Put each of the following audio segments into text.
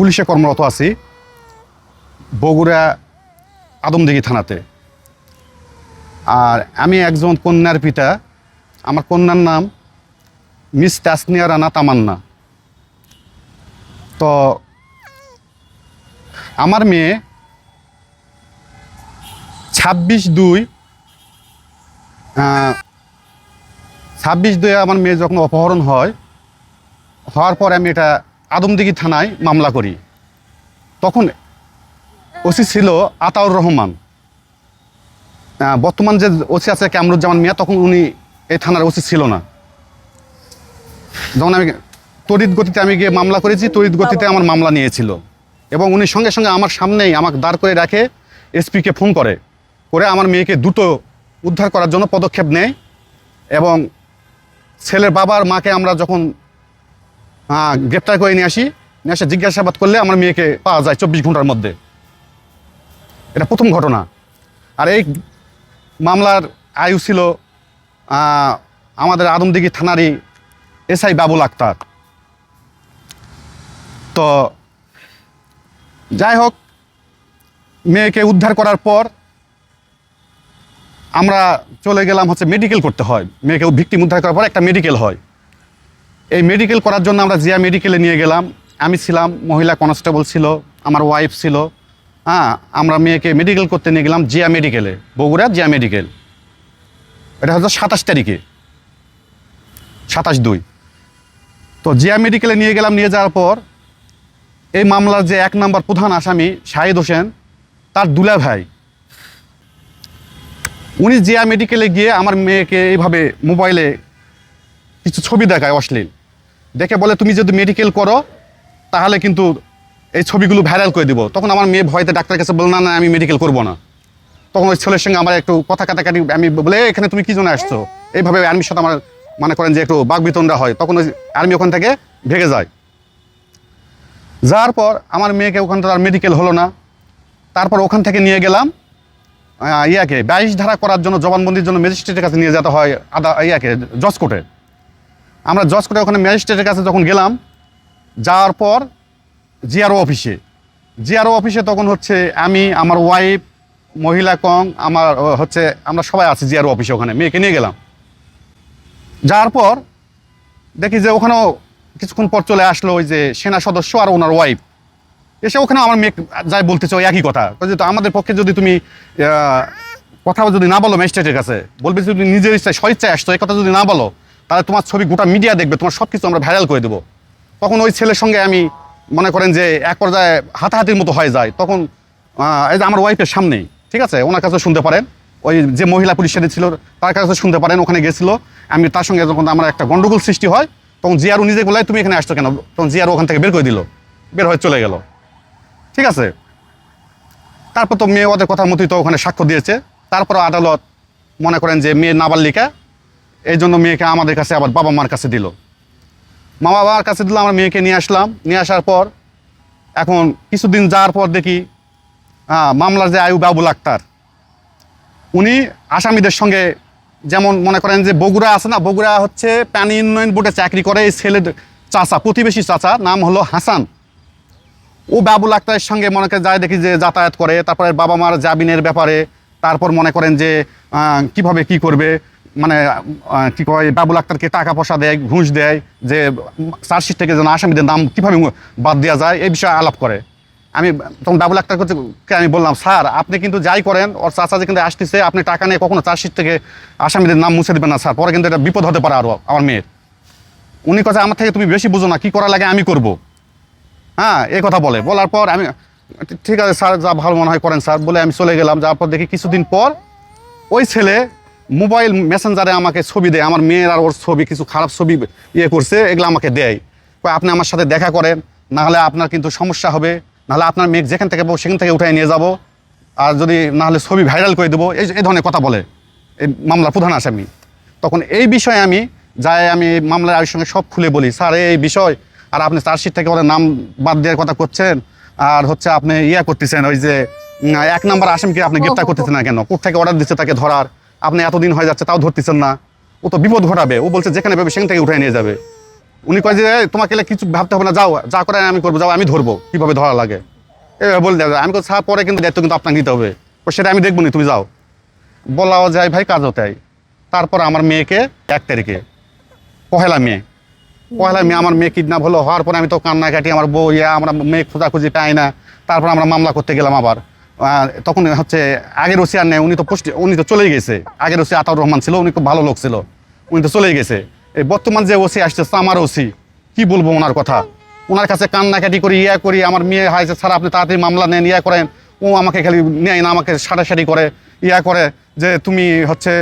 পুলিশে কর্মরত আছি বগুড়া আদমদিঘি থানাতে। আর আমি একজন কন্যার পিতা। আমার কন্যার নাম মিস তাসনিয়া রানা তামান্না। তো আমার মেয়ে 26/2 আমার মেয়ে যখন অপহরণ হওয়ার পর আমি এটা আদমদিঘি থানায় মামলা করি। তখন ওসি ছিল আতাউর রহমান। বর্তমান যে ওসি আছে কামরুজ্জামান মিয়া, তখন উনি এই থানার ওসি ছিল না। যখন আমি তড়িৎ গতিতে আমি গিয়ে মামলা করেছি, তড়িৎ গতিতে আমার মামলা নিয়েছিল এবং উনি সঙ্গে সঙ্গে আমার সামনেই আমাকে দাঁড় করে রাখে এসপিকে ফোন করে আমার মেয়েকে দ্রুত উদ্ধার করার জন্য পদক্ষেপ নেয়। এবং ছেলের বাবার মাকে আমরা যখন গ্রেপ্তার করে নিয়ে এসে জিজ্ঞাসাবাদ করলে আমার মেয়েকে পাওয়া যায় 24 ঘন্টার মধ্যে। এটা প্রথম ঘটনা। আর এই মামলার আয়ু ছিল আমাদের আদমদিঘি থানারই এসআই বাবুল আক্তার। তো যাই হোক, মেয়েকে উদ্ধার করার পর আমরা চলে গেলাম মেডিকেল করতে হয়। মেয়েকে ভিকটিম উদ্ধার করার পর একটা মেডিকেল হয়। এই মেডিকেল করার জন্য আমরা জিয়া মেডিকেলে নিয়ে গেলাম। আমি ছিলাম, মহিলা কনস্টেবল ছিল, আমার ওয়াইফ ছিল। আমরা মেয়েকে মেডিকেল করতে নিয়ে গেলাম জিয়া মেডিকেলে, বগুড়া জিয়া মেডিকেল। এটা 27 তারিখে, 27/2। তো জিয়া মেডিকেলে নিয়ে গেলাম। নিয়ে যাওয়ার পর এই মামলার যে 1 নম্বর প্রধান আসামি শাহিদ হোসেন, তার দুলা ভাই, উনি জিয়া মেডিকেলে গিয়ে আমার মেয়েকে এইভাবে মোবাইলে কিছু ছবি দেখায় অশ্লীল, দেখে বলে তুমি যদি মেডিকেল করো তাহলে কিন্তু এই ছবিগুলো ভাইরাল করে দিব। তখন আমার মেয়ে ভয়তে ডাক্তারের কাছে বলল, না আমি মেডিকেল করবো না। তখন ওই ছেলের সঙ্গে আমার একটু কথা কাটাকাটি, আমি বলে এখানে তুমি কি জন্য আসছো, এইভাবে আর্মির সাথে আমার মনে করেন যে একটু বাকবিতণ্ডা হয়। তখন ওই আর্মি ওখান থেকে ভেগে যায়। যাওয়ার পর আমার মেয়েকে ওখানটা আর মেডিকেল হলো না। তারপর ওখান থেকে নিয়ে গেলাম 22 ধারা করার জন্য, জবানবন্দির জন্য ম্যাজিস্ট্রেটের কাছে নিয়ে যেতে হয় জজ কোর্টে। আমরা জজ কোর্টে ওখানে ম্যাজিস্ট্রেটের কাছে যখন গেলাম, যাওয়ার পর জিআরও অফিসে তখন আমি, আমার ওয়াইফ, মহিলা কং, আমার আমরা সবাই আছি জিআরও অফিসে। ওখানে মেয়েকে নিয়ে গেলাম। যাওয়ার পর দেখি যে ওখানেও কিছুক্ষণ পর চলে আসলো ওই যে সেনা সদস্য আর ওনার ওয়াইফ। এসে ওখানে আমার মেয়ে যাই বলতেছে ওই একই কথা, তো আমাদের পক্ষে যদি তুমি কথা যদি না বলো ম্যাজিস্ট্রেটের কাছে, বলবে যদি নিজের ইচ্ছায় স্বইচ্ছায় আসতো, এই কথা যদি না বলো তাহলে তোমার ছবি গোটা মিডিয়া দেখবে, তোমার সব কিছু আমরা ভাইরাল করে দেবো। তখন ওই ছেলের সঙ্গে আমি মনে করেন যে এক পর্যায়ে হাতাহাতির মতো হয়ে যায়। তখন এই যে আমার ওয়াইফের সামনেই, ঠিক আছে, ওনার কাছে শুনতে পারেন, ওই যে মহিলা পুলিশ ছিল তার কাছে শুনতে পারেন, ওখানে গেছিল। আমি তার সঙ্গে যখন আমার একটা গন্ডগোল সৃষ্টি হয়, তখন জিয়ারও নিজে বলে তুমি এখানে আসছো কেন, তখন জিয়ারও ওখান থেকে বের করে দিল, বের হয়ে চলে গেল। ঠিক আছে, তারপর তো মেয়ে ওদের কথা মতোই তো ওখানে সাক্ষ্য দিয়েছে। তারপর আদালত মনে করেন যে মেয়ে নাবালিকা, এই জন্য মেয়েকে আমাদের কাছে আবার বাবা মার কাছে দিল। মা বাবার কাছে দিল, আমার মেয়েকে নিয়ে আসলাম। নিয়ে আসার পর এখন কিছুদিন যাওয়ার পর দেখি মামলার যে আয়ু বাবুল আক্তার, উনি আসামিদের সঙ্গে, যেমন মনে করেন যে বগুড়া আছে না, বগুড়া পানি উন্নয়ন বোর্ডে চাকরি করে এই ছেলের চাচা, প্রতিবেশী চাচা, নাম হলো হাসান। ও বাবুল আক্তারের সঙ্গে মনে করেন যায় দেখি যে যাতায়াত করে। তারপরে বাবা মার জামিনের ব্যাপারে, তারপর মনে করেন যে কিভাবে কি করবে, মানে কি কয়, বাবুল আক্তারকে টাকা পয়সা দেয়, ঘুষ দেয়, যে চার্জশিট থেকে যেন আসামিদের নাম কীভাবে বাদ দেওয়া যায়, এই বিষয়ে আলাপ করে। আমি তখন বাবুল আক্তারকে আমি বললাম, স্যার আপনি কিন্তু যাই করেন, ওর চাচা যে কিন্তু আসতেছে, আপনি টাকা নিয়ে কখনো চার্জশিট থেকে আসামিদের নাম মুছে দেবেন না স্যার, পরে কিন্তু এটা বিপদ হতে পারে আরও আমার মেয়ের। উনি কথা, আমার থেকে তুমি বেশি বুঝো না, কী করা লাগে আমি করব। এই কথা বলার পর আমি ঠিক আছে স্যার, যা ভালো মনে হয় করেন স্যার বলে আমি চলে গেলাম। যাওয়ার পর দেখি কিছুদিন পর ওই ছেলে মোবাইল মেসেঞ্জারে আমাকে ছবি দেয়, আমার মেয়ের আর ওর ছবি, কিছু খারাপ ছবি করছে, এগুলো আমাকে দেয়। আপনি আমার সাথে দেখা করেন, নাহলে আপনার কিন্তু সমস্যা হবে, নাহলে আপনার মেয়ে যেখান থেকে পাবো সেখান থেকে উঠাই নিয়ে যাব, আর যদি নাহলে ছবি ভাইরাল করে দেবো, এই ধরনের কথা বলে এই মামলার প্রধান আসামি। তখন এই বিষয়ে আমি মামলার আয়ুর সঙ্গে সব খুলে বলি, স্যার এই বিষয়, আর আপনি চার্জশিট থেকে ওদের নাম বাদ দেওয়ার কথা করছেন, আর আপনি করতেছেন ওই যে 1 নম্বর আসামিকে আপনি গ্রেপ্তার করতেছেন না কেন, কোর্ট থেকে অর্ডার দিচ্ছে তাকে ধরার, আপনি এতদিন হয়ে যাচ্ছে তাও ধরতেছেন না, ও তো বিপদ ঘটাবে। ও বলছে যেখানে পাবে সেখান থেকে উঠাই নিয়ে যাবে। উনি কয় যে তোমাকে এলে কিছু ভাবতে হবে না, যাও যা করে আমি করবো, যাও আমি ধরবো কীভাবে ধরা লাগে এভাবে বলে দেওয়া যায়। আমি স্যার পরে কিন্তু দায়িত্ব কিন্তু আপনাকে নিতে হবে, সেটা আমি দেখবো না, তুমি যাও। বলাও যায় ভাই, কাজও তাই। তারপর আমার মেয়েকে 1 তারিখে পহেলা মে আমার মেয়ে কিডন্যাপ হলো। হওয়ার পরে আমি তো কান্নাকাটি, আমার বউ আমরা মেয়ে খোঁজাখুঁজি পাই না। তারপর আমরা মামলা করতে গেলাম আবার। তখন হচ্ছে আগের ওসি আর নেই, উনি তো চলেই গেছে। আগের ওসি আতাউর রহমান ছিল, উনি খুব ভালো লোক ছিল, উনি তো চলেই গেছে। এই বর্তমান যে ওসি আসছে আমার ওসি, কি বলবো ওনার কথা। ওনার কাছে কান্নাকাটি করি, করি, আমার মেয়ে হয়েছে স্যার আপনি তাড়াতাড়ি মামলা নেন, করেন। ও আমাকে খালি নেয় না, আমাকে সাটাসাটি করে, করে যে তুমি হচ্ছে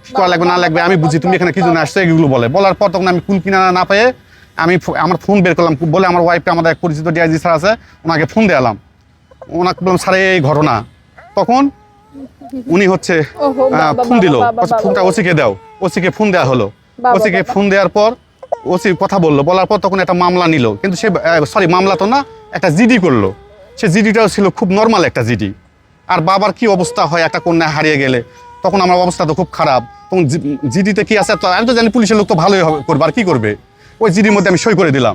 কি করা লাগবে না লাগবে আমি বুঝি, তুমি এখানে কি জন্য আসছো, এগুলো বলার পর তখন আমি কুল কিনারা না পেয়ে আমি আমার ফোন বের করলাম, বলে আমার ওয়াইফকে, আমাদের এক পরিচিত ডিআইজি স্যার আছে, ওনাকে ফোন দেওয়ালাম। ওনাকে বললাম স্যার এই ঘটনা। তখন উনি হচ্ছে ফোন দিল, ফোনটা ওসিকে দাও। ওসিকে ফোন দেওয়া হলো। ওসিকে ফোন দেওয়ার পর ওসি কথা বললো, বলার পর তখন একটা মামলা নিল। কিন্তু সে সরি মামলা তো না, একটা জিডি করলো। সে জিডিটাও ছিল খুব নর্মাল একটা জিডি। আর বাবার কি অবস্থা হয় একটা কন্যা হারিয়ে গেলে, তখন আমার অবস্থা তো খুব খারাপ। তখন জিডিতে কি আছে আমি তো জানি পুলিশের লোক তো ভালোই করবে, আর কি করবে। ওই জিডির মধ্যে আমি সই করে দিলাম।